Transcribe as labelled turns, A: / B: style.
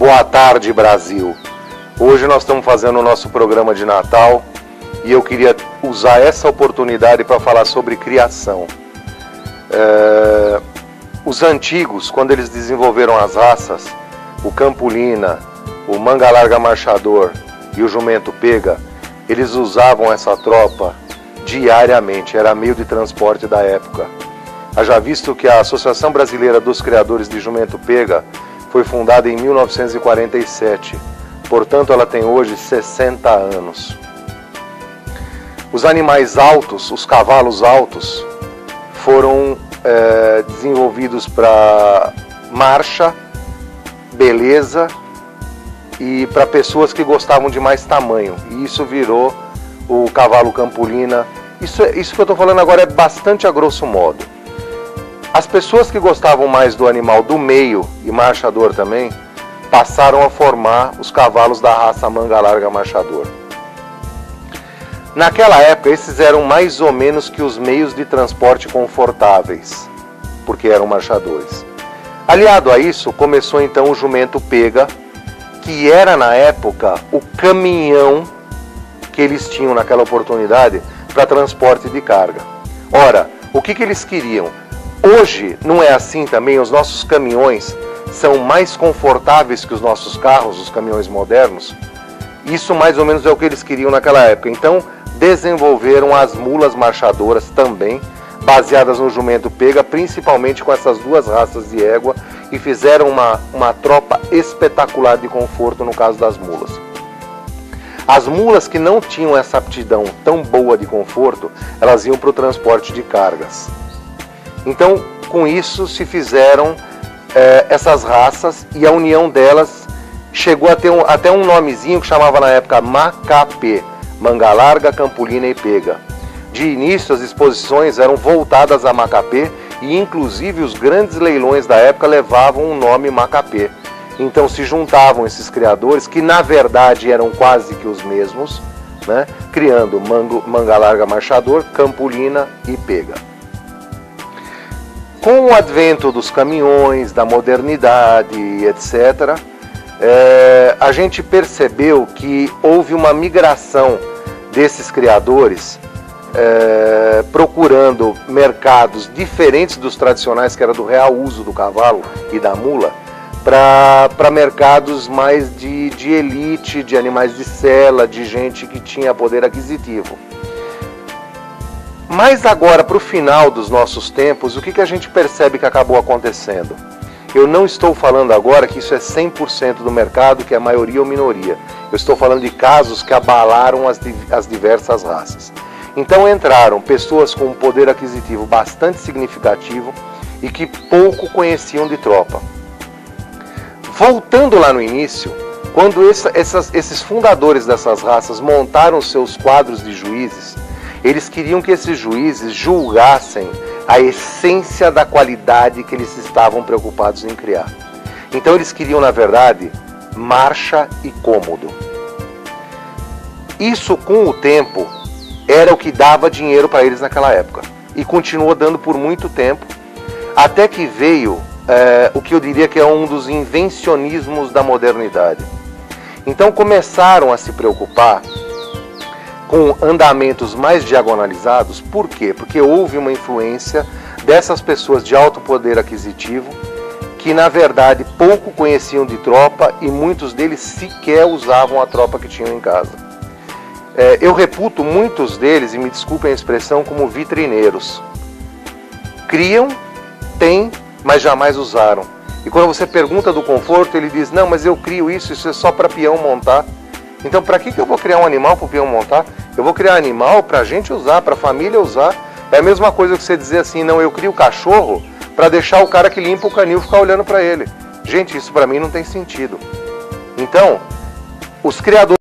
A: Boa tarde, Brasil. Hoje nós estamos fazendo o nosso programa de Natal e eu queria usar essa oportunidade para falar sobre criação. Os antigos, quando eles desenvolveram as raças, o Campolina, o Manga Larga Marchador e o Jumento Pega, eles usavam essa tropa diariamente, era meio de transporte da época. Haja visto que a Associação Brasileira dos Criadores de Jumento Pega foi fundada em 1947, portanto ela tem hoje 60 anos. Os animais altos, os cavalos altos, foram desenvolvidos para marcha, beleza e para pessoas que gostavam de mais tamanho. E isso virou o cavalo Campolina. Isso que eu estou falando agora é bastante a grosso modo. As pessoas que gostavam mais do animal do meio e marchador também, passaram a formar os cavalos da raça Manga Larga Marchador. Naquela época, esses eram mais ou menos que os meios de transporte confortáveis, porque eram marchadores. Aliado a isso, começou então o Jumento Pega, que era na época o caminhão que eles tinham naquela oportunidade para transporte de carga. Ora, o que eles queriam? Hoje não é assim também, os nossos caminhões são mais confortáveis que os nossos carros, os caminhões modernos. Isso mais ou menos é o que eles queriam naquela época. Então desenvolveram as mulas marchadoras também, baseadas no Jumento Pega, principalmente com essas duas raças de égua, e fizeram uma tropa espetacular de conforto no caso das mulas. As mulas que não tinham essa aptidão tão boa de conforto, elas iam para o transporte de cargas. Então, com isso se fizeram essas raças e a união delas chegou a ter até um nomezinho que chamava na época Macapê, Manga Larga, Campolina e Pega. De início as exposições eram voltadas a Macapê e inclusive os grandes leilões da época levavam o nome Macapê. Então se juntavam esses criadores que na verdade eram quase que os mesmos, né, criando Manga Larga Marchador, Campolina e Pega. Com o advento dos caminhões, da modernidade, etc., a gente percebeu que houve uma migração desses criadores procurando mercados diferentes dos tradicionais, que era do real uso do cavalo e da mula, para mercados mais de elite, de animais de sela, de gente que tinha poder aquisitivo. Mas agora, para o final dos nossos tempos, o que a gente percebe que acabou acontecendo? Eu não estou falando agora que isso é 100% do mercado, que é maioria ou minoria. Eu estou falando de casos que abalaram as diversas raças. Então entraram pessoas com um poder aquisitivo bastante significativo e que pouco conheciam de tropa. Voltando lá no início, quando esses fundadores dessas raças montaram seus quadros de juízes, eles queriam que esses juízes julgassem a essência da qualidade que eles estavam preocupados em criar. Então eles queriam, na verdade, marcha e cômodo. Isso, com o tempo, era o que dava dinheiro para eles naquela época. E continuou dando por muito tempo, até que veio o que eu diria que é um dos invencionismos da modernidade. Então começaram a se preocupar com andamentos mais diagonalizados. Por quê? Porque houve uma influência dessas pessoas de alto poder aquisitivo que na verdade pouco conheciam de tropa e muitos deles sequer usavam a tropa que tinham em casa. Eu reputo muitos deles, e me desculpem a expressão, como vitrineiros. Criam, têm, mas jamais usaram. E quando você pergunta do conforto, ele diz: não, mas eu crio isso é só para peão montar. Então, para que eu vou criar um animal para o peão montar? Eu vou criar animal para a gente usar, para a família usar. É a mesma coisa que você dizer assim: não, eu crio cachorro para deixar o cara que limpa o canil ficar olhando para ele. Gente, isso para mim não tem sentido. Então, os criadores